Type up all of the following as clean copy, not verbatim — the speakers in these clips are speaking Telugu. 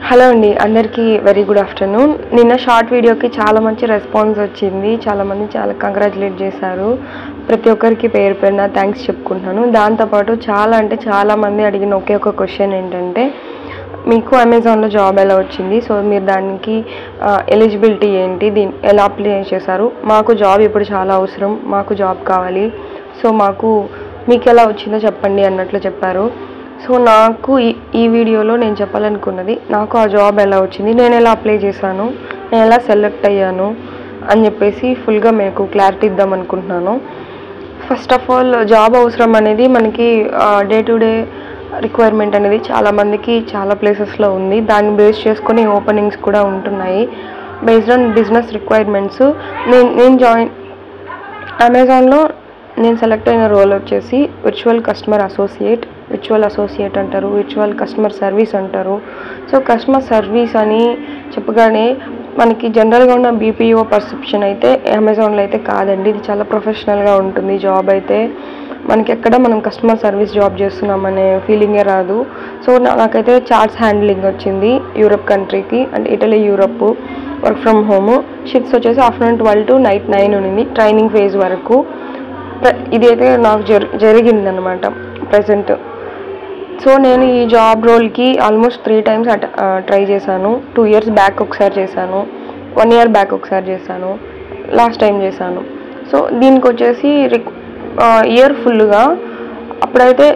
హలో అండి, అందరికీ వెరీ గుడ్ ఆఫ్టర్నూన్. నిన్న షార్ట్ వీడియోకి చాలా మంచి రెస్పాన్స్ వచ్చింది. చాలామంది చాలా కంగ్రాచులేట్ చేశారు. ప్రతి ఒక్కరికి పేరు పేరున థ్యాంక్స్ చెప్పుకుంటున్నాను. దాంతోపాటు చాలామంది అడిగిన ఒకే ఒక క్వశ్చన్ ఏంటంటే, మీకు అమెజాన్లో జాబ్ ఎలా వచ్చింది, సో మీరు దానికి ఎలిజిబిలిటీ ఏంటి, దీన్ని ఎలా అప్లై చేశారు, మాకు జాబ్ ఇప్పుడు చాలా అవసరం, మాకు జాబ్ కావాలి, సో మీకు ఎలా వచ్చిందో చెప్పండి అన్నట్లు చెప్పారు. సో నాకు ఈ వీడియోలో నేను చెప్పాలనుకున్నది, నాకు ఆ జాబ్ ఎలా వచ్చింది, నేను ఎలా అప్లై చేశాను, నేను ఎలా సెలెక్ట్ అయ్యాను అని చెప్పేసి ఫుల్గా మీకు క్లారిటీ ఇద్దాం అనుకుంటున్నాను. ఫస్ట్ ఆఫ్ ఆల్, జాబ్ అవసరం అనేది మనకి డే టు డే రిక్వైర్మెంట్ అనేది చాలామందికి చాలా ప్లేసెస్లో ఉంది. దాన్ని బేస్ చేసుకొని ఓపెనింగ్స్ కూడా ఉంటున్నాయి. బేస్డ్ ఆన్ బిజినెస్ రిక్వైర్మెంట్స్ నేను అమెజాన్లో నేను సెలెక్ట్ అయిన రోల్ వచ్చేసి విర్చువల్ కస్టమర్ అసోసియేట్ అంటారు, విర్చువల్ కస్టమర్ సర్వీస్ అంటారు. సో కస్టమర్ సర్వీస్ అని చెప్పగానే మనకి జనరల్గా ఉన్న బీపీఓ పర్సెప్షన్ అయితే అమెజాన్లో అయితే కాదండి. ఇది చాలా ప్రొఫెషనల్గా ఉంటుంది. జాబ్ అయితే మనకి ఎక్కడ మనం కస్టమర్ సర్వీస్ జాబ్ చేస్తున్నామనే ఫీలింగే రాదు. సో నాకైతే చార్ట్స్ హ్యాండ్లింగ్ వచ్చింది యూరప్ కంట్రీకి, అంటే Italy Europe. Work from home, shifts వచ్చేసి ఆఫ్టర్నూన్ 12 to నైట్ 9 ఉంది, ట్రైనింగ్ ఫేజ్ వరకు. ఇదైతే నాకు జరిగిందనమాట ప్రజెంట్. సో నేను ఈ జాబ్ రోల్కి ఆల్మోస్ట్ 3 times ట్రై చేశాను. 2 years బ్యాక్ ఒకసారి చేశాను, 1 year బ్యాక్ ఒకసారి చేశాను, లాస్ట్ టైం చేశాను. సో దీనికి వచ్చేసి ఇయర్ ఫుల్గా అప్పుడైతే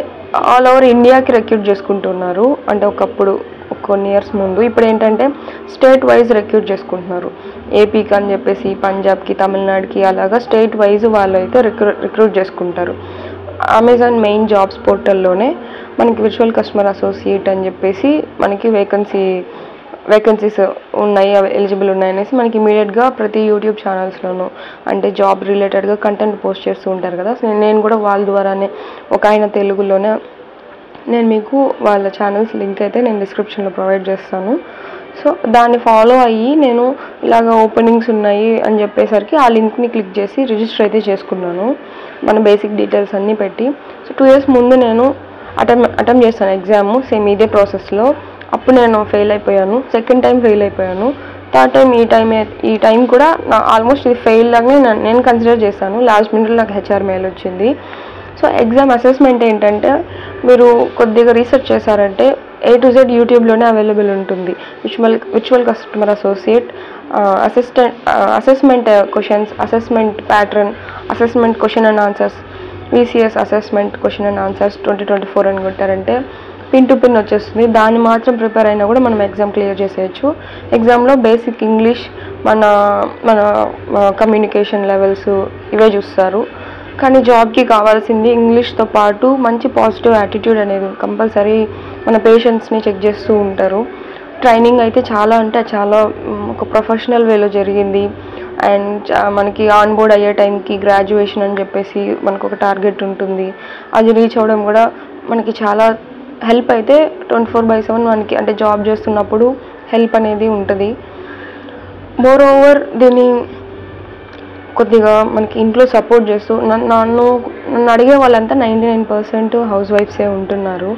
ఆల్ ఓవర్ ఇండియాకి రిక్రూట్ చేసుకుంటున్నారు. అంటే ఒకప్పుడు కొన్ని ఇయర్స్ ముందు, ఇప్పుడు ఏంటంటే స్టేట్ వైజ్ రిక్రూట్ చేసుకుంటున్నారు. ఏపీకి అని చెప్పేసి, పంజాబ్కి, తమిళనాడుకి, అలాగా స్టేట్ వైజ్ వాళ్ళు అయితే రిక్రూట్ చేసుకుంటారు. అమెజాన్ మెయిన్ జాబ్స్ పోర్టల్లోనే మనకి విర్చువల్ కస్టమర్ అసోసియేట్ అని చెప్పేసి మనకి వేకెన్సీస్ ఉన్నాయి, ఎలిజిబుల్ ఉన్నాయనేసి మనకి ఇమీడియట్గా ప్రతి యూట్యూబ్ ఛానల్స్లోనూ అంటే జాబ్ రిలేటెడ్గా కంటెంట్ పోస్ట్ చేస్తూ ఉంటారు కదా. సో నేను కూడా వాళ్ళ ద్వారానే, ఒక ఆయన తెలుగులోనే, నేను మీకు వాళ్ళ ఛానల్స్ లింక్ అయితే నేను డిస్క్రిప్షన్లో ప్రొవైడ్ చేస్తాను. సో దాన్ని ఫాలో అయ్యి నేను ఇలాగ ఓపెనింగ్స్ ఉన్నాయి అని చెప్పేసరికి ఆ లింక్ని క్లిక్ చేసి రిజిస్టర్ అయితే చేసుకున్నాను, మన బేసిక్ డీటెయిల్స్ అన్నీ పెట్టి. సో 2 years ముందు నేను అటెంప్ట్ చేస్తాను ఎగ్జామ్, సేమ్ ఇదే ప్రాసెస్లో. అప్పుడు నేను ఫెయిల్ అయిపోయాను, సెకండ్ టైం ఫెయిల్ అయిపోయాను, థర్డ్ టైం ఈ టైం కూడా ఆల్మోస్ట్ ఇది ఫెయిల్ లాగానే నేను కన్సిడర్ చేశాను. లాస్ట్ మినిట్లో నాకు హెచ్ఆర్ మెయిల్ వచ్చింది. సో ఎగ్జామ్ అసెస్మెంట్ ఏంటంటే, మీరు కొద్దిగా రీసెర్చ్ చేశారంటే A to Z యూట్యూబ్లోనే అవైలబుల్ ఉంటుంది. Virtual customer associate assessment questions, assessment pattern, assessment question and answers, VCS assessment question and answers 2024 అని కొట్టారంటే పిన్ టు పిన్ వచ్చేస్తుంది. దాన్ని మాత్రం ప్రిపేర్ అయినా కూడా మనం ఎగ్జామ్ క్లియర్ చేసేయచ్చు. ఎగ్జామ్లో బేసిక్ ఇంగ్లీష్, మన కమ్యూనికేషన్ లెవెల్స్ ఇవే చూస్తారు. కానీ జాబ్కి కావాల్సింది ఇంగ్లీష్తో పాటు మంచి పాజిటివ్ యాటిట్యూడ్ అనేది కంపల్సరీ. మన పేషెంట్స్ని చెక్ చేస్తూ ఉంటారు. ట్రైనింగ్ అయితే చాలా ఒక ప్రొఫెషనల్ వేలో జరిగింది. అండ్ మనకి ఆన్ బోర్డ్ అయ్యే టైంకి గ్రాడ్యుయేషన్ అని చెప్పేసి మనకు ఒక టార్గెట్ ఉంటుంది. అది రీచ్ అవ్వడం కూడా మనకి చాలా హెల్ప్ అయితే 24/7 మనకి, అంటే జాబ్ చేస్తున్నప్పుడు హెల్ప్ అనేది ఉంటుంది. మోర్ ఓవర్ దీన్ని కొద్దిగా మనకి ఇంట్లో సపోర్ట్ చేస్తూ నన్ను అడిగే వాళ్ళంతా 99% హౌస్ వైఫ్సే ఉంటున్నారు.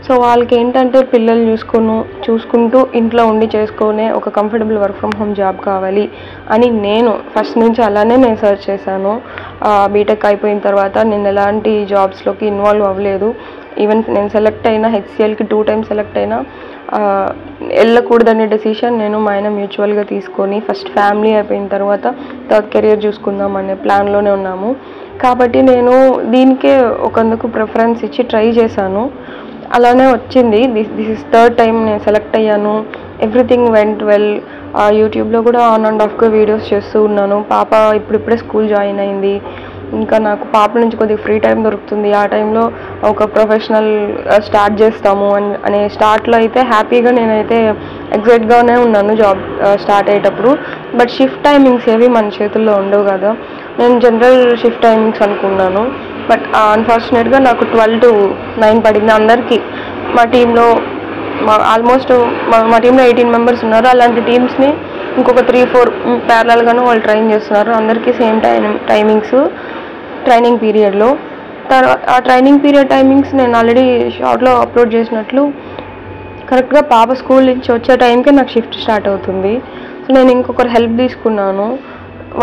సో వాళ్ళకి ఏంటంటే పిల్లలు చూసుకుంటూ ఇంట్లో ఉండి చేసుకునే ఒక comfortable work from home job కావాలి అని నేను ఫస్ట్ నుంచి అలానే నేను సెర్చ్ చేశాను. బీటెక్ అయిపోయిన తర్వాత నేను ఎలాంటి జాబ్స్లోకి ఇన్వాల్వ్ అవ్వలేదు. ఈవెన్ నేను సెలెక్ట్ అయినా HCLకి 2 times సెలెక్ట్ అయినా వెళ్ళకూడదనే డెసిషన్ నేను మా ఆయన మ్యూచువల్గా తీసుకొని, ఫస్ట్ ఫ్యామిలీ అయిపోయిన తర్వాత కెరియర్ చూసుకుందాం అనే ప్లాన్లోనే ఉన్నాము. కాబట్టి నేను దీనికే ఒకందుకు ప్రిఫరెన్స్ ఇచ్చి ట్రై చేశాను. అలానే వచ్చింది. దిస్ ఇస్ థర్డ్ టైం నేను సెలెక్ట్ అయ్యాను. Everything went well. యూట్యూబ్లో కూడా ఆన్ అండ్ ఆఫ్గా వీడియోస్ చేస్తూ ఉన్నాను. పాప ఇప్పుడిప్పుడే స్కూల్ జాయిన్ అయింది. ఇంకా నాకు పాప నుంచి కొద్దిగా ఫ్రీ టైం దొరుకుతుంది. ఆ టైంలో ఒక ప్రొఫెషనల్ స్టార్ట్ చేస్తాము అనే స్టార్ట్లో అయితే హ్యాపీగా నేనైతే ఎగ్జైట్గానే ఉన్నాను జాబ్ స్టార్ట్ అయ్యేటప్పుడు. బట్ షిఫ్ట్ టైమింగ్స్ ఏవి మన చేతుల్లో ఉండవు కదా. నేను జనరల్ షిఫ్ట్ టైమింగ్స్ అనుకున్నాను. బట్ అన్ఫార్చునేట్గా నాకు 12 to 9 పడింది. అందరికీ మా టీంలో ఆల్మోస్ట్ మా టీంలో 18 members ఉన్నారు. అలాంటి టీమ్స్ని ఇంకొక 3-4 ప్యారలల్గాను వాళ్ళు ట్రైన్ చేస్తున్నారు. అందరికీ సేమ్ టైమింగ్స్ ట్రైనింగ్ పీరియడ్లో. ఆ ట్రైనింగ్ పీరియడ్ టైమింగ్స్ నేను ఆల్రెడీ షార్ట్లో అప్లోడ్ చేసినట్లు కరెక్ట్గా పాప స్కూల్ నుంచి వచ్చే టైంకి నాకు షిఫ్ట్ స్టార్ట్ అవుతుంది. సో నేను ఇంకొకరు హెల్ప్ తీసుకున్నాను.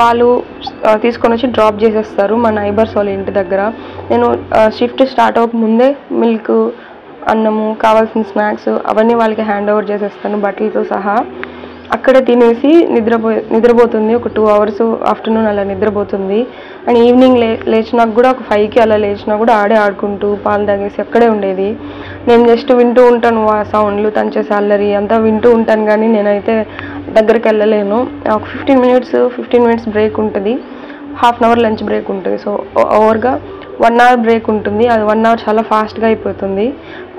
వాళ్ళు తీసుకొని వచ్చి డ్రాప్ చేసేస్తారు మా నైబర్స్ వాళ్ళ ఇంటి దగ్గర. నేను షిఫ్ట్ స్టార్ట్ అవ్వకముందే మిల్క్, అన్నము, కావాల్సిన స్నాక్స్ అవన్నీ వాళ్ళకి హ్యాండ్ ఓవర్ చేసేస్తాను బట్టలతో సహా. అక్కడే తినేసి నిద్రపోతుంది. ఒక 2 hours ఆఫ్టర్నూన్ అలా నిద్రపోతుంది. అండ్ ఈవినింగ్ లేచినాక కూడా ఒక 5కి అలా లేచినా కూడా ఆడుకుంటూ పాలు తాగేసి అక్కడే ఉండేది. నేను జస్ట్ వింటూ ఉంటాను ఆ సౌండ్లు, తను చేసే అల్లరి అంతా వింటూ ఉంటాను. కానీ నేనైతే దగ్గరికి వెళ్ళలేను. ఒక 15 minutes బ్రేక్ ఉంటుంది, 1/2 hour లంచ్ బ్రేక్ ఉంటుంది. సో ఓవర్గా 1 hour బ్రేక్ ఉంటుంది. అది 1 hour చాలా ఫాస్ట్గా అయిపోతుంది.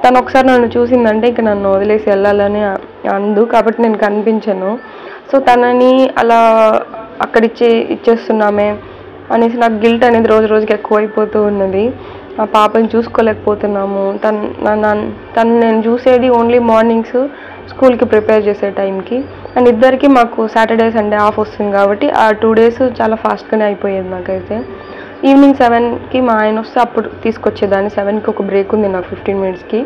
తను ఒకసారి నన్ను చూసిందంటే ఇక నన్ను వదిలేసి వెళ్ళాలని అందు, కాబట్టి నేను కనిపించను. సో తనని అలా అక్కడ ఇచ్చేస్తున్నామే అనేసి నాకు గిల్ట్ అనేది రోజుకి ఎక్కువైపోతూ ఉన్నది. ఆ పాపని చూసుకోలేకపోతున్నాము. తను నేను చూసేది ఓన్లీ మార్నింగ్స్ స్కూల్కి ప్రిపేర్ చేసే టైంకి. అండ్ ఇద్దరికి మాకు సాటర్డే సండే ఆఫ్ వస్తుంది కాబట్టి ఆ 2 days చాలా ఫాస్ట్గానే అయిపోయేది నాకైతే. ఈవినింగ్ 7కి మా ఆయన వస్తే అప్పుడు తీసుకొచ్చేదాన్ని. 7కి ఒక బ్రేక్ ఉంది నాకు 15 minutesకి.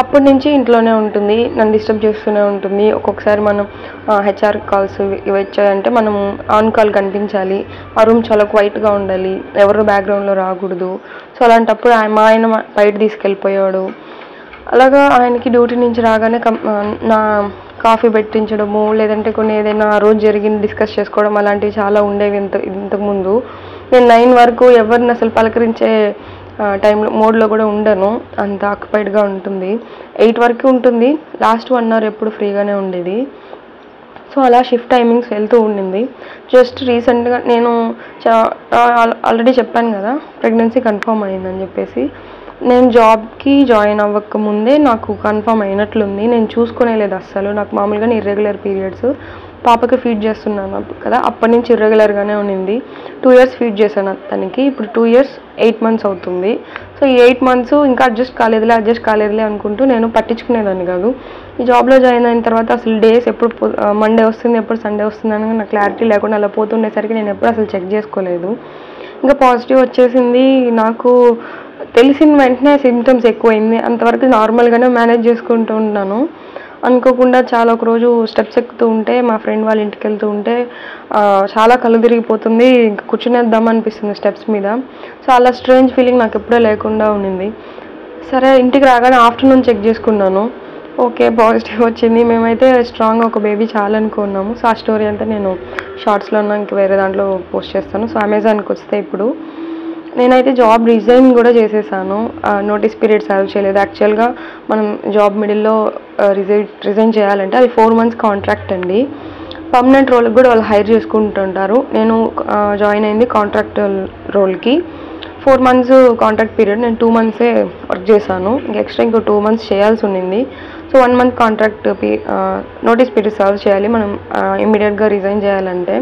అప్పటి నుంచి ఇంట్లోనే ఉంటుంది, నన్ను డిస్టర్బ్ చేస్తూనే ఉంటుంది. ఒక్కొక్కసారి మనం హెచ్ఆర్ కాల్స్ ఇవి వచ్చాయంటే మనం ఆన్ కాల్ కనిపించాలి. ఆ రూమ్ చాలా క్వైట్గా ఉండాలి, ఎవరు బ్యాక్గ్రౌండ్లో రాకూడదు. సో అలాంటప్పుడు మా ఆయన బయట తీసుకెళ్ళిపోయాడు. అలాగా ఆయనకి డ్యూటీ నుంచి రాగానే నా కాఫీ పెట్టించడము, లేదంటే కొన్ని ఏదైనా ఆ రోజు జరిగింది డిస్కస్ చేసుకోవడం అలాంటివి చాలా ఉండేవి ఇంతకుముందు. నేను 9 వరకు ఎవరిని అసలు పలకరించే టైంలో మోడ్లో కూడా ఉండను, అంత ఆక్యుపైడ్గా ఉంటుంది. 8 వరకు ఉంటుంది. లాస్ట్ 1 hour ఎప్పుడు ఫ్రీగానే ఉండేది. సో అలా షిఫ్ట్ టైమింగ్స్ వెళ్తూ ఉండింది. జస్ట్ రీసెంట్గా నేను ఆల్రెడీ చెప్పాను కదా ప్రెగ్నెన్సీ కన్ఫర్మ్ అయిందని చెప్పేసి. నేను జాబ్కి జాయిన్ అవ్వక ముందే నాకు కన్ఫర్మ్ అయినట్లుంది. నేను చూసుకునేలేదు అస్సలు. నాకు మామూలుగానే ఇర్రెగ్యులర్ పీరియడ్స్. పాపకి ఫీడ్ చేస్తున్నాను కదా, అప్పటి నుంచి ఇర్రెగ్యులర్గానే ఉన్నింది. 2 years ఫీడ్ చేశాను తనకి. ఇప్పుడు 2 years 8 months అవుతుంది. సో ఈ 8 months ఇంకా అడ్జస్ట్ కాలేదులే అనుకుంటూ నేను పట్టించుకునేదాన్ని కాదు. ఈ జాబ్లో జాయిన్ అయిన తర్వాత అసలు డేస్ ఎప్పుడు మండే వస్తుంది, ఎప్పుడు సండే వస్తుంది అని నాకు క్లారిటీ లేకుండా అలా పోతుండేసరికి నేను ఎప్పుడు అసలు చెక్ చేసుకోలేదు. ఇంకా పాజిటివ్ వచ్చేసింది. నాకు తెలిసిన వెంటనే సిమ్టమ్స్ ఎక్కువైంది. అంతవరకు నార్మల్గానే మేనేజ్ చేసుకుంటూ ఉన్నాను. అనుకోకుండా ఒకరోజు స్టెప్స్ ఎక్కుతూ ఉంటే మా ఫ్రెండ్ వాళ్ళ ఇంటికి వెళ్తూ ఉంటే చాలా కళ్ళు తిరిగిపోతుంది, ఇంకా కూర్చునేద్దాం అనిపిస్తుంది స్టెప్స్ మీద. సో అలా స్ట్రేంజ్ ఫీలింగ్ నాకు ఎప్పుడూ లేకుండా ఉండింది. సరే ఇంటికి రాగానే ఆఫ్టర్నూన్ చెక్ చేసుకున్నాను. ఓకే, పాజిటివ్ వచ్చింది. మేమైతే స్ట్రాంగ్గా ఒక బేబీ చాలనుకున్నాము. సో ఆ స్టోరీ అంతా నేను షార్ట్స్లో ఇంక వేరే దాంట్లో పోస్ట్ చేస్తాను. సో అమెజాన్కి వస్తే ఇప్పుడు నేనైతే జాబ్ రిజైన్ కూడా చేసేసాను. నోటీస్ పీరియడ్ సర్వ్ చేయలేదు. యాక్చువల్గా మనం జాబ్ మిడిల్లో రిజైన్ చేయాలంటే అది 4 months కాంట్రాక్ట్ అండి. పర్మనెంట్ రోల్కి కూడా వాళ్ళు హైర్ చేసుకుంటుంటారు. నేను జాయిన్ అయింది కాంట్రాక్ట్ రోల్కి. 4 months కాంట్రాక్ట్ పీరియడ్. నేను 2 months వర్క్ చేశాను. ఇంకో 2 months చేయాల్సి ఉండింది. So 1 month contract notice period serve చేయాలి మనం ఇమ్మీడియట్గా రిజైన్ చేయాలంటే.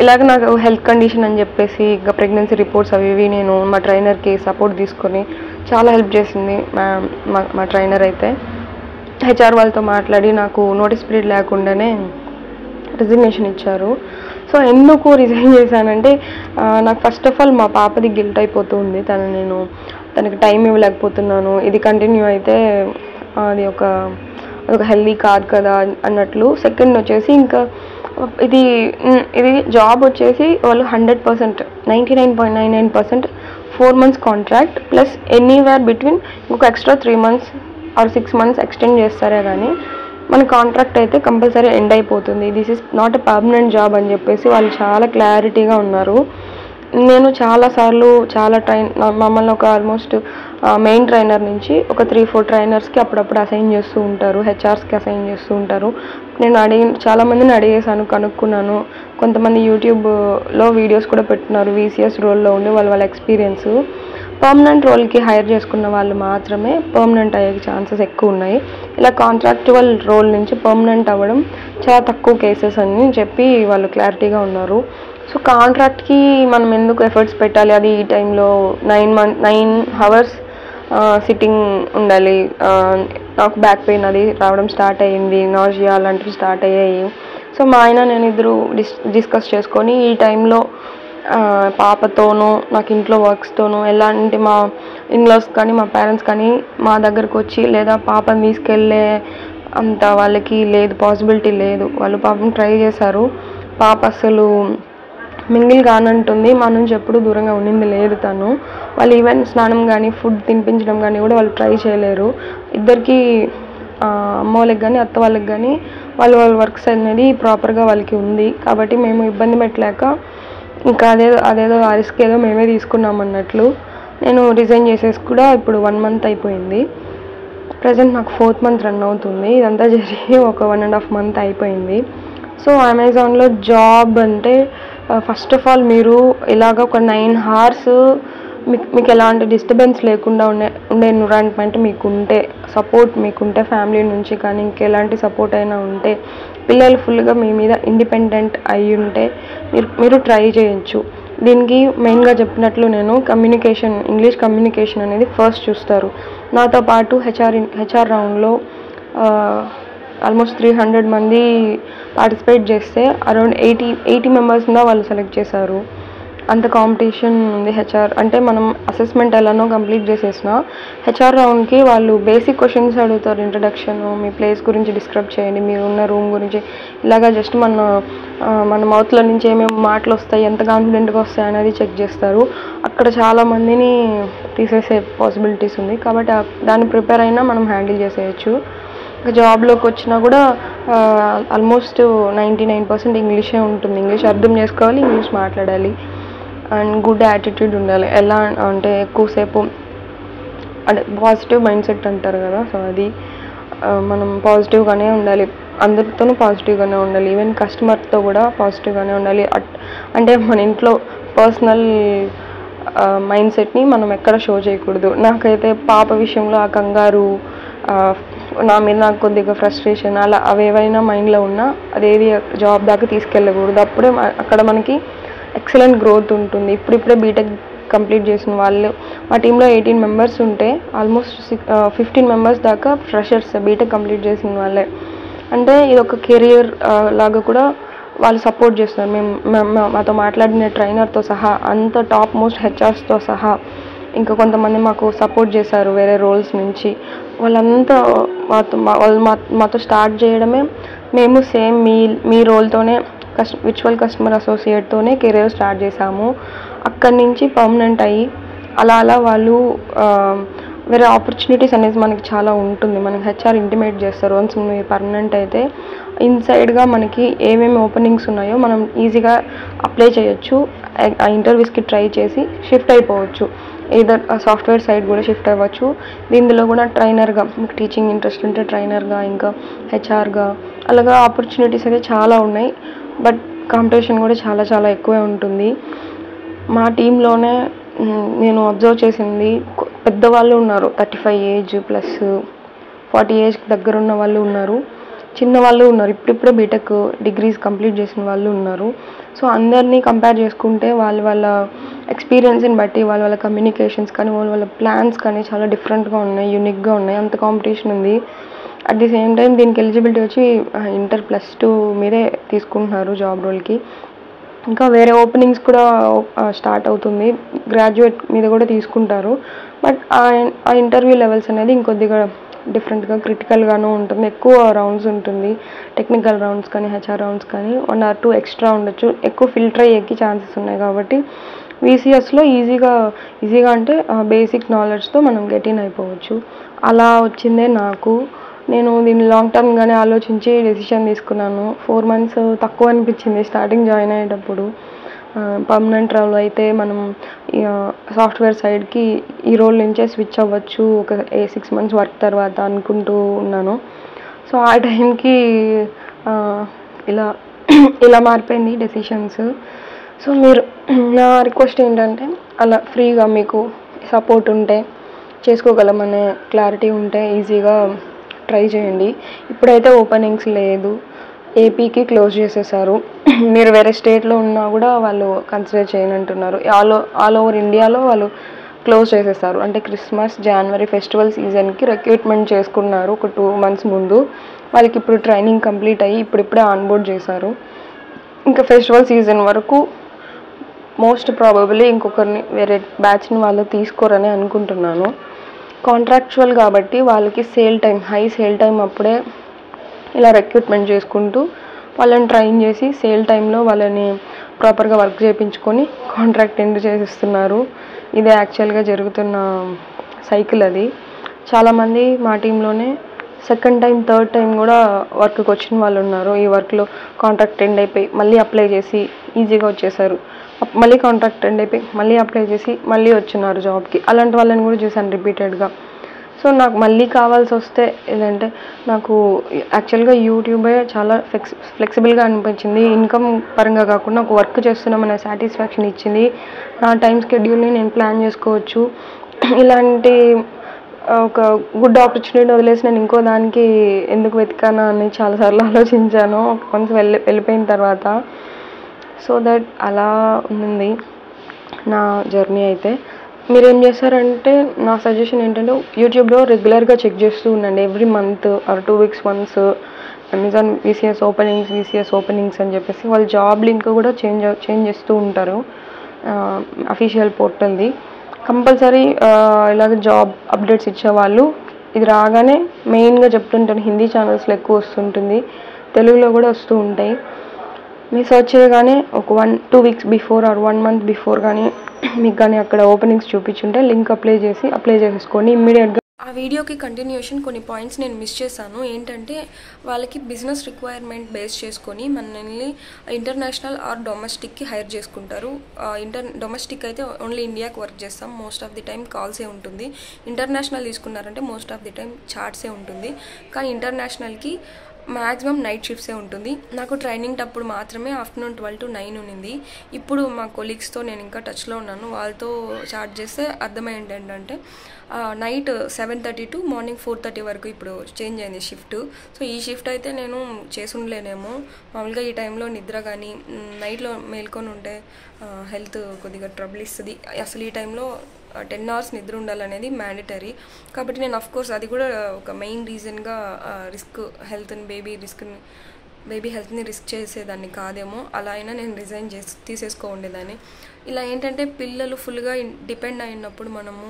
ఇలాగ నాకు హెల్త్ కండిషన్ అని చెప్పేసి ఇంకా ప్రెగ్నెన్సీ రిపోర్ట్స్ అవి నేను మా ట్రైనర్కి సపోర్ట్ తీసుకొని చాలా హెల్ప్ చేసింది మా ట్రైనర్. అయితే హెచ్ఆర్ వాళ్ళతో మాట్లాడి నాకు నోటీస్ పీరియడ్ లేకుండానే రిజిగ్నేషన్ ఇచ్చారు. సో ఎందుకు రిజైన్ చేశానంటే నాకు ఫస్ట్ ఆఫ్ ఆల్ మా పాపది గిల్ట్ అయిపోతుంది. తనకి టైం ఇవ్వలేకపోతున్నాను. ఇది కంటిన్యూ అయితే అది ఒక హెల్దీ కాదు కదా అన్నట్లు. సెకండ్ వచ్చేసి ఇంకా ఇది జాబ్ వచ్చేసి వాళ్ళు 100% 99.99% 4 months contract plus anywhere between ఇంకొక extra 3 months or 6 months extend చేస్తారే కానీ మన కాంట్రాక్ట్ అయితే కంపల్సరీ ఎండ్ అయిపోతుంది. This is not a permanent job అని చెప్పేసి వాళ్ళు చాలా క్లారిటీగా ఉన్నారు. నేను చాలాసార్లు మమ్మల్ని ఒక ఆల్మోస్ట్ మెయిన్ ట్రైనర్ నుంచి ఒక 3-4 ట్రైనర్స్కి అప్పుడప్పుడు అసైన్ చేస్తూ ఉంటారు, హెచ్ఆర్స్కి అసైన్ చేస్తూ ఉంటారు. నేను చాలామందిని అడిగేసాను, కనుక్కున్నాను. కొంతమంది యూట్యూబ్లో వీడియోస్ కూడా పెట్టున్నారు VCS రోల్లో ఉండి వాళ్ళ ఎక్స్పీరియన్స్. పర్మనెంట్ రోల్కి హైర్ చేసుకున్న వాళ్ళు మాత్రమే పర్మనెంట్ అయ్యే ఛాన్సెస్ ఎక్కువ ఉన్నాయి. ఇలా కాంట్రాక్చువల్ రోల్ నుంచి పర్మనెంట్ అవ్వడం చాలా తక్కువ కేసెస్ అని చెప్పి వాళ్ళు క్లారిటీగా ఉన్నారు. సో కాంట్రాక్ట్కి మనం ఎందుకు ఎఫర్ట్స్ పెట్టాలి? అది ఈ టైంలో 9 hours సిట్టింగ్ ఉండాలి. నాకు బ్యాక్ పెయిన్ అది రావడం స్టార్ట్ అయ్యింది, నాజియా అలాంటివి స్టార్ట్ అయ్యాయి. సో మా ఆయన నేను ఇద్దరు డిస్కస్ చేసుకొని ఈ టైంలో పాపతోనూ నాకు ఇంట్లో వర్క్స్తోనూ ఎలాంటి మా ఇన్లాస్ కానీ మా పేరెంట్స్ కానీ మా దగ్గరకు వచ్చి లేదా పాపని తీసుకెళ్ళే అంత వాళ్ళకి లేదు, పాసిబిలిటీ లేదు. వాళ్ళు పాపం ట్రై చేశారు. పాప అసలు మింగిల్ కానంటుంది, మా నుంచి ఎప్పుడు దూరంగా ఉండింది లేదు తను. వాళ్ళు ఈవెన్ స్నానం కానీ ఫుడ్ తినిపించడం కానీ కూడా వాళ్ళు ట్రై చేయలేరు. ఇద్దరికి అమ్మ వాళ్ళకి కానీ అత్త వాళ్ళకి కానీ వాళ్ళ వర్క్స్ అనేది ప్రాపర్గా వాళ్ళకి ఉంది. కాబట్టి మేము ఇబ్బంది పెట్టలేక ఇంకా అదేదో ఆ రిస్క్ ఏదో మేమే తీసుకున్నాం అన్నట్లు నేను రిజైన్ చేసేసి కూడా ఇప్పుడు 1 month అయిపోయింది. ప్రజెంట్ నాకు 4th month రన్ అవుతుంది. ఇదంతా జరిగి ఒక 1.5 month అయిపోయింది. సో అమెజాన్లో జాబ్ అంటే ఫస్ట్ ఆఫ్ ఆల్ మీరు ఇలాగ ఒక 9 hours మీకు ఎలాంటి డిస్టర్బెన్స్ లేకుండా ఉండే ఎన్విరాన్మెంట్ మీకుంటే, సపోర్ట్ మీకుంటే ఫ్యామిలీ నుంచి కానీ ఇంకెలాంటి సపోర్ట్ అయినా ఉంటే, పిల్లలు ఫుల్గా మీ మీద ఇండిపెండెంట్ అయి ఉంటే మీరు ట్రై చేయొచ్చు. దీనికి మెయిన్గా చెప్పినట్లు నేను ఇంగ్లీష్ కమ్యూనికేషన్ అనేది ఫస్ట్ చూస్తారు. నాతో పాటు హెచ్ఆర్ రౌండ్లో ఆల్మోస్ట్ 300 మంది పార్టిసిపేట్ చేస్తే అరౌండ్ 80 మెంబర్స్ వాళ్ళు సెలెక్ట్ చేశారు. అంత కాంపిటీషన్ ఉంది. హెచ్ఆర్ అంటే మనం అసెస్మెంట్ ఎలానో కంప్లీట్ చేసేసిన హెచ్ఆర్ రౌండ్కి వాళ్ళు బేసిక్ క్వశ్చన్స్ అడుగుతారు. ఇంట్రడక్షన్, మీ ప్లేస్ గురించి డిస్క్రైబ్ చేయండి, మీరు ఉన్న రూమ్ గురించి, ఇలాగా జస్ట్ మన మౌత్లో నుంచి ఏమేమి మాటలు వస్తాయి, ఎంత కాన్ఫిడెంట్గా వస్తాయి అనేది చెక్ చేస్తారు. అక్కడ చాలామందిని తీసేసే పాసిబిలిటీస్ ఉంది. కాబట్టి దాన్ని ప్రిపేర్ అయినా మనం హ్యాండిల్ చేసేయచ్చు. ఇంకా జాబ్లోకి వచ్చినా కూడా ఆల్మోస్ట్ 99% ఇంగ్లీషే ఉంటుంది. ఇంగ్లీష్ అర్థం చేసుకోవాలి, ఇంగ్లీష్ మాట్లాడాలి, అండ్ గుడ్ యాటిట్యూడ్ ఉండాలి. ఎలా అంటే ఎక్కువసేపు అంటే పాజిటివ్ మైండ్ సెట్ అంటారు కదా, సో అది మనం పాజిటివ్గానే ఉండాలి, అందరితోనూ పాజిటివ్గానే ఉండాలి, ఈవెన్ కస్టమర్తో కూడా పాజిటివ్గానే ఉండాలి. అంటే మన ఇంట్లో పర్సనల్ మైండ్ సెట్ని మనం ఎక్కడ షో చేయకూడదు. నాకైతే పాప విషయంలో ఆ కంగారు, నా మీద నాకు కొద్దిగా ఫ్రస్ట్రేషన్ అలా అవేవైనా మైండ్లో ఉన్నా అదేది జాబ్ దాకా తీసుకెళ్ళకూడదు. అప్పుడే అక్కడ మనకి ఎక్సలెంట్ గ్రోత్ ఉంటుంది. ఇప్పుడిప్పుడే బీటెక్ కంప్లీట్ చేసిన వాళ్ళు మా టీంలో 18 members ఉంటే ఆల్మోస్ట్ 15 members దాకా ఫ్రెషర్స్, బీటెక్ కంప్లీట్ చేసిన వాళ్ళే. అంటే ఇది ఒక కెరియర్ లాగా కూడా వాళ్ళు సపోర్ట్ చేస్తున్నారు. మాతో మాట్లాడిన ట్రైనర్తో సహా అంత టాప్ మోస్ట్ హెచ్ఆర్స్తో సహా ఇంకా కొంతమంది మాకు సపోర్ట్ చేశారు వేరే రోల్స్ నుంచి. వాళ్ళంతా మాతో స్టార్ట్ చేయడమే మేము సేమ్ మీ రోల్తోనే విర్చువల్ కస్టమర్ అసోసియేట్తోనే కెరీర్ స్టార్ట్ చేశాము. అక్కడి నుంచి పర్మనెంట్ అయ్యి అలా వాళ్ళు వేరే ఆపర్చునిటీస్ అనేది మనకి చాలా ఉంటుంది. మనకి హెచ్ఆర్ ఇంటిమేట్ చేస్తారు. వన్స్ మీరు పర్మనెంట్ అయితే ఇన్సైడ్గా మనకి ఏమేమి ఓపెనింగ్స్ ఉన్నాయో మనం ఈజీగా అప్లై చేయొచ్చు. ఆ ఇంటర్వ్యూస్కి ట్రై చేసి షిఫ్ట్ అయిపోవచ్చు. ఏదర్ సాఫ్ట్వేర్ సైడ్ కూడా షిఫ్ట్ అవ్వచ్చు. దీనిలో కూడా ట్రైనర్గా, మీకు టీచింగ్ ఇంట్రెస్ట్ ఉంటే ట్రైనర్గా, ఇంకా హెచ్ఆర్గా అలాగా ఆపర్చునిటీస్ అయితే చాలా ఉన్నాయి. బట్ కాంపిటీషన్ కూడా చాలా చాలా ఎక్కువే ఉంటుంది. మా టీంలోనే నేను అబ్జర్వ్ చేసింది పెద్దవాళ్ళు ఉన్నారు, 35 ఏజ్ ప్లస్ 40 ఏజ్కి దగ్గర ఉన్న వాళ్ళు ఉన్నారు, చిన్నవాళ్ళు ఉన్నారు, ఇప్పుడిప్పుడే బీటెక్ డిగ్రీస్ కంప్లీట్ చేసిన వాళ్ళు ఉన్నారు. సో అందరినీ కంపేర్ చేసుకుంటే వాళ్ళ ఎక్స్పీరియన్స్ని బట్టి వాళ్ళ కమ్యూనికేషన్స్ కానీ వాళ్ళ ప్లాన్స్ కానీ చాలా డిఫరెంట్గా ఉన్నాయి, యూనిక్గా ఉన్నాయి. అంత కాంపిటీషన్ ఉంది. అట్ ది సేమ్ టైం దీనికి ఎలిజిబిలిటీ వచ్చి ఇంటర్ +2 మీదే తీసుకుంటున్నారు జాబ్ రోల్కి. ఇంకా వేరే ఓపెనింగ్స్ కూడా స్టార్ట్ అవుతుంది, గ్రాడ్యుయేట్ మీద కూడా తీసుకుంటారు. బట్ ఆ ఇంటర్వ్యూ లెవెల్స్ అనేది ఇంకొద్దిగా డిఫరెంట్గా క్రిటికల్గానూ ఉంటుంది. ఎక్కువ రౌండ్స్ ఉంటుంది, టెక్నికల్ రౌండ్స్ కానీ హెచ్ఆర్ రౌండ్స్ కానీ 1 or 2 ఎక్స్ట్రా ఉండొచ్చు. ఎక్కువ ఫిల్టర్ అయ్యేకి ఛాన్సెస్ ఉన్నాయి. కాబట్టి వీసీఎస్లో ఈజీగా అంటే బేసిక్ నాలెడ్జ్తో మనం గెట్ ఇన్ అయిపోవచ్చు. అలా వచ్చిందే నాకు. నేను దీన్ని లాంగ్ టర్మ్గానే ఆలోచించి డెసిషన్ తీసుకున్నాను. 4 months తక్కువ అనిపించింది స్టార్టింగ్ జాయిన్ అయ్యేటప్పుడు. పర్మనెంట్ రోల్ అయితే మనం సాఫ్ట్వేర్ సైడ్కి ఈ రోల్ నుంచే స్విచ్ అవ్వచ్చు ఒక 6 months వర్క్ తర్వాత అనుకుంటూ ఉన్నాను. సో ఆ టైంకి ఇలా మారిపోయింది డెసిషన్స్. సో మీరు నా రిక్వెస్ట్ ఏంటంటే అలా ఫ్రీగా మీకు సపోర్ట్ ఉంటే చేసుకోగలమనే క్లారిటీ ఉంటే ఈజీగా ట్రై చేయండి. ఇప్పుడైతే ఓపెనింగ్స్ లేదు, ఏపీకి క్లోజ్ చేసేసారు. మీరు వేరే స్టేట్లో ఉన్నా కూడా వాళ్ళు కన్సిడర్ చేయనంటున్నారు. ఆల్ ఓవర్ ఇండియాలో వాళ్ళు క్లోజ్ చేసేసారు. అంటే క్రిస్మస్, జనవరి ఫెస్టివల్ సీజన్కి రిక్రూట్మెంట్ చేసుకున్నారు ఒక 2 months ముందు. వాళ్ళకి ఇప్పుడు ట్రైనింగ్ కంప్లీట్ అయ్యి ఇప్పుడిప్పుడే ఆన్బోర్డ్ చేశారు. ఇంకా ఫెస్టివల్ సీజన్ వరకు మోస్ట్ ప్రాబబుల్లీ ఇంకొకరిని వేరే బ్యాచ్ని వాళ్ళు తీసుకోరని అనుకుంటున్నాను. కాంట్రాక్చువల్ కాబట్టి వాళ్ళకి హై సేల్ టైం అప్పుడే ఇలా రిక్రూట్మెంట్ చేసుకుంటూ వాళ్ళని ట్రైన్ చేసి సేల్ టైంలో వాళ్ళని ప్రాపర్గా వర్క్ చేయించుకొని కాంట్రాక్ట్ ఎండ్ చేసిస్తున్నారు. ఇదే యాక్చువల్గా జరుగుతున్న సైకిల్. అది చాలామంది మా టీంలోనే సెకండ్ టైం థర్డ్ టైం కూడా వర్క్కి వచ్చిన వాళ్ళు ఉన్నారు. ఈ వర్క్లో కాంట్రాక్ట్ ఎండ్ అయిపోయి మళ్ళీ అప్లై చేసి ఈజీగా వచ్చేసారు. మళ్ళీ కాంట్రాక్ట్ ఎండ్ అయిపోయి మళ్ళీ అప్లై చేసి మళ్ళీ వచ్చినారు జాబ్కి. అలాంటి వాళ్ళని కూడా చూసాను రిపీటెడ్గా. సో నాకు మళ్ళీ కావాల్సి వస్తే ఏంటంటే నాకు యాక్చువల్గా యూట్యూబే చాలా ఫ్లెక్సిబుల్గా అనిపించింది. ఇన్కమ్ పరంగా కాకుండా ఒక వర్క్ చేస్తున్నామనే సాటిస్ఫాక్షన్ ఇచ్చింది. నా టైం స్కెడ్యూల్ని నేను ప్లాన్ చేసుకోవచ్చు. ఇలాంటి ఒక గుడ్ ఆపర్చునిటీ వదిలేసి నేను ఇంకో దానికి ఎందుకు వెతికానా అని చాలాసార్లు ఆలోచించాను వన్స్ వెళ్ళిపోయిన తర్వాత. సో దట్ అలా ఉంది నా జర్నీ. అయితే మీరేం చేస్తారంటే నా సజెషన్ ఏంటంటే యూట్యూబ్లో రెగ్యులర్గా చెక్ చేస్తూ ఉండండి. Every month or 2 weeks once Amazon VCS openings అని చెప్పేసి వాళ్ళు జాబ్ లింక్ కూడా చేంజ్ చేస్తూ ఉంటారు అఫీషియల్ పోర్టల్ది. కంపల్సరీ ఇలాగ జాబ్ అప్డేట్స్ ఇచ్చేవాళ్ళు ఇది రాగానే మెయిన్గా చెప్తుంటాను. హిందీ ఛానల్స్లో ఎక్కువ వస్తుంటుంది, తెలుగులో కూడా వస్తూ ఉంటాయి. మీరు సర్చ్ చేయగానే ఒక 1-2 weeks before or 1 month before కానీ మీకు కానీ అక్కడ ఓపెనింగ్స్ చూపించుంటే లింక్ అప్లై చేసేసుకోండి ఇమ్మీడియట్గా. ఆ వీడియోకి కంటిన్యూషన్ కొన్ని పాయింట్స్ నేను మిస్ చేశాను. ఏంటంటే వాళ్ళకి బిజినెస్ రిక్వైర్మెంట్ బేస్ చేసుకొని మనల్ని ఇంటర్నేషనల్ ఆర్ డొమెస్టిక్కి హైర్ చేసుకుంటారు. డొమెస్టిక్ అయితే ఓన్లీ ఇండియాకి వర్క్ చేస్తాం, మోస్ట్ ఆఫ్ ది టైం కాల్సే ఉంటుంది. ఇంటర్నేషనల్ తీసుకున్నారంటే మోస్ట్ ఆఫ్ ది టైం చాట్సే ఉంటుంది. కానీ ఇంటర్నేషనల్కి మ్యాక్సిమం నైట్ షిఫ్ట్సే ఉంటుంది. నాకు ట్రైనింగ్ అప్పుడు మాత్రమే ఆఫ్టర్నూన్ 12 to 9 ఉన్నింది. ఇప్పుడు మా కొలీగ్స్తో నేను ఇంకా టచ్లో ఉన్నాను. వాళ్ళతో చాట్ చేస్తే అర్థమైంది ఏంటంటే నైట్ 7:30 to మార్నింగ్ 4:30 వరకు ఇప్పుడు చేంజ్ అయింది షిఫ్ట్. సో ఈ షిఫ్ట్ అయితే నేను చేసి ఉండలేనేమో. మామూలుగా ఈ టైంలో నిద్ర కానీ నైట్లో మేల్కొని ఉంటే హెల్త్ కొద్దిగా ట్రబుల్ ఇస్తుంది. అసలు ఈ టైంలో 10 hours నిద్ర ఉండాలనేది మ్యాండేటరీ. కాబట్టి నేను అఫ్కోర్స్ అది కూడా ఒక మెయిన్ రీజన్గా బేబీ హెల్త్ని రిస్క్ చేసేదాన్ని కాదేమో. అలా అయినా నేను రిజైన్ తీసేసుకో ఉండేదాన్ని. ఇలా ఏంటంటే పిల్లలు ఫుల్గా డిపెండ్ అయినప్పుడు మనము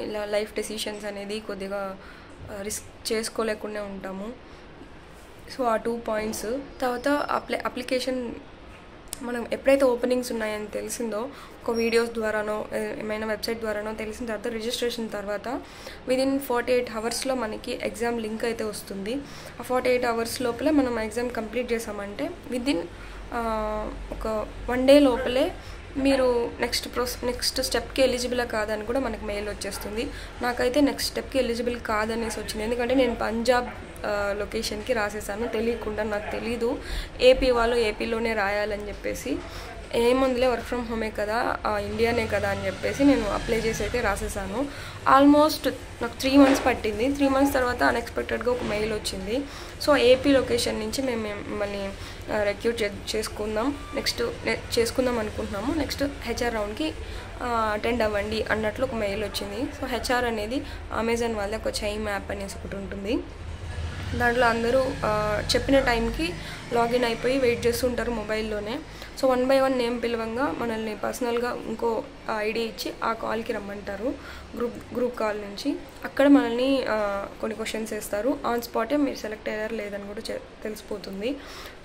ఇలా లైఫ్ డెసిషన్స్ అనేది కొద్దిగా రిస్క్ చేసుకోలేకుండా ఉంటాము. సో ఆ 2 points. తర్వాత అప్లికేషన్ మనం ఎప్పుడైతే ఓపెనింగ్స్ ఉన్నాయని తెలిసిందో ఒక వీడియోస్ ద్వారానో ఏమైనా వెబ్సైట్ ద్వారానో తెలిసిన తర్వాత రిజిస్ట్రేషన్ తర్వాత విదిన్ 48 hours మనకి ఎగ్జామ్ లింక్ అయితే వస్తుంది. ఆ 48 hours లోపలే మనం ఎగ్జామ్ కంప్లీట్ చేసామంటే విదిన్ ఒక 1 day లోపలే మీరు నెక్స్ట్ స్టెప్కి ఎలిజిబుల్ కాదని కూడా మనకి మెయిల్ వచ్చేస్తుంది. నాకైతే నెక్స్ట్ స్టెప్కి ఎలిజిబుల్ కాదనేసి వచ్చింది. ఎందుకంటే నేను పంజాబ్ లొకేషన్కి రాసేసాను తెలియకుండా. నాకు తెలీదు ఏపీ వాళ్ళు ఏపీలోనే రాయాలని చెప్పేసి, ఏముందిలే వర్క్ ఫ్రమ్ హోమే కదా ఇండియానే కదా అని చెప్పేసి నేను అప్లై చేసి అయితే రాసేసాను. ఆల్మోస్ట్ నాకు 3 months పట్టింది. 3 months తర్వాత అన్ఎక్స్పెక్టెడ్గా ఒక మెయిల్ వచ్చింది. సో ఏపీ లొకేషన్ నుంచి మేము మిమ్మల్ని రిక్రూట్ చేసుకుందాం అనుకుంటున్నాము. నెక్స్ట్ హెచ్ఆర్ రౌండ్కి అటెండ్ అవ్వండి అన్నట్లు ఒక మెయిల్ వచ్చింది. సో హెచ్ఆర్ అనేది అమెజాన్ వాళ్ళ ఒక చైమ్ యాప్ అనేసి ఒకటి ఉంటుంది. దాంట్లో అందరూ చెప్పిన టైంకి లాగిన్ అయిపోయి వెయిట్ చేస్తూ ఉంటారు మొబైల్లోనే. సో 1 by 1 నేమ్ పిలవంగా మనల్ని పర్సనల్గా ఇంకో ఐడి ఇచ్చి ఆ కాల్కి రమ్మంటారు గ్రూప్ కాల్ నుంచి. అక్కడ మనల్ని కొన్ని క్వశ్చన్స్ వేస్తారు. ఆన్ స్పాటే మీరు సెలెక్ట్ అయ్యారు లేదని కూడా తెలిసిపోతుంది.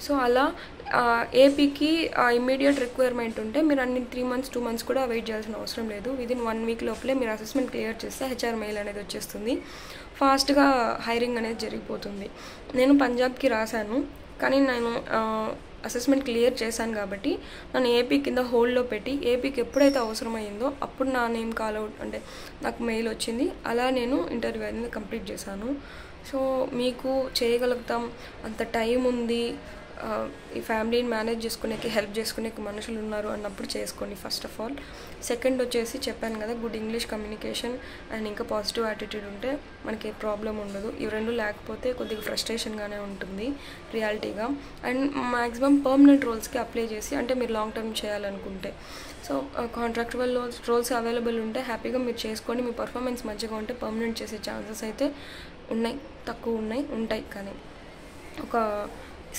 సో అలా ఏపీకి ఇమ్మీడియట్ రిక్వైర్మెంట్ ఉంటే మీరు అన్ని 3 months 2 months కూడా వెయిట్ చేయాల్సిన అవసరం లేదు. విదిన్ 1 week లోపలే మీరు అసెస్మెంట్ క్లియర్ చేస్తే హెచ్ఆర్ మెయిల్ అనేది వచ్చేస్తుంది. ఫాస్ట్గా హైరింగ్ అనేది జరిగిపోతుంది. నేను పంజాబ్కి రాశాను, కానీ నేను అసెస్మెంట్ క్లియర్ చేశాను కాబట్టి నన్ను ఏపీ కింద హోల్డ్లో పెట్టి ఏపీకి ఎప్పుడైతే అవసరమైందో అప్పుడు నా నేమ్ కాల్ అవుట్ అంటే నాకు మెయిల్ వచ్చింది. అలా నేను ఇంటర్వ్యూ అనేది కంప్లీట్ చేశాను. సో మీకు చేయగలుగుతాం, అంత టైం ఉంది, ఈ ఫ్యామిలీని మేనేజ్ చేసుకునేకి హెల్ప్ చేసుకునేకి మనుషులు ఉన్నారు అన్నప్పుడు చేసుకోండి ఫస్ట్ ఆఫ్ ఆల్. సెకండ్ వచ్చేసి చెప్పాను కదా, గుడ్ ఇంగ్లీష్ కమ్యూనికేషన్ అండ్ ఇంకా పాజిటివ్ యాటిట్యూడ్ ఉంటే మనకి ఏ ప్రాబ్లం ఉండదు. ఇవి రెండు లేకపోతే కొద్దిగా ఫ్రస్ట్రేషన్గానే ఉంటుంది రియాలిటీగా. అండ్ మ్యాక్సిమం పర్మనెంట్ రోల్స్కి అప్లై చేసి, అంటే మీరు లాంగ్ టర్మ్ చేయాలనుకుంటే, సో కాంట్రాక్చువల్ రోల్స్ అవైలబుల్ ఉంటే హ్యాపీగా మీరు చేసుకొని మీ పర్ఫార్మెన్స్ మంచిగా ఉంటే పర్మనెంట్ చేసే ఛాన్సెస్ అయితే ఉన్నాయి, తక్కువ ఉంటాయి. కానీ ఒక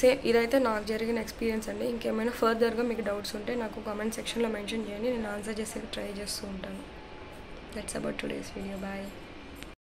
ఇదైతే నాకు జరిగిన ఎక్స్పీరియన్స్ అండి. ఇంకేమైనా ఫర్దర్గా మీకు డౌట్స్ ఉంటే నాకు కామెంట్ సెక్షన్లో మెన్షన్ చేయండి, నేను ఆన్సర్ చేసే ట్రై చేస్తూ ఉంటాను. That's about today's video. Bye.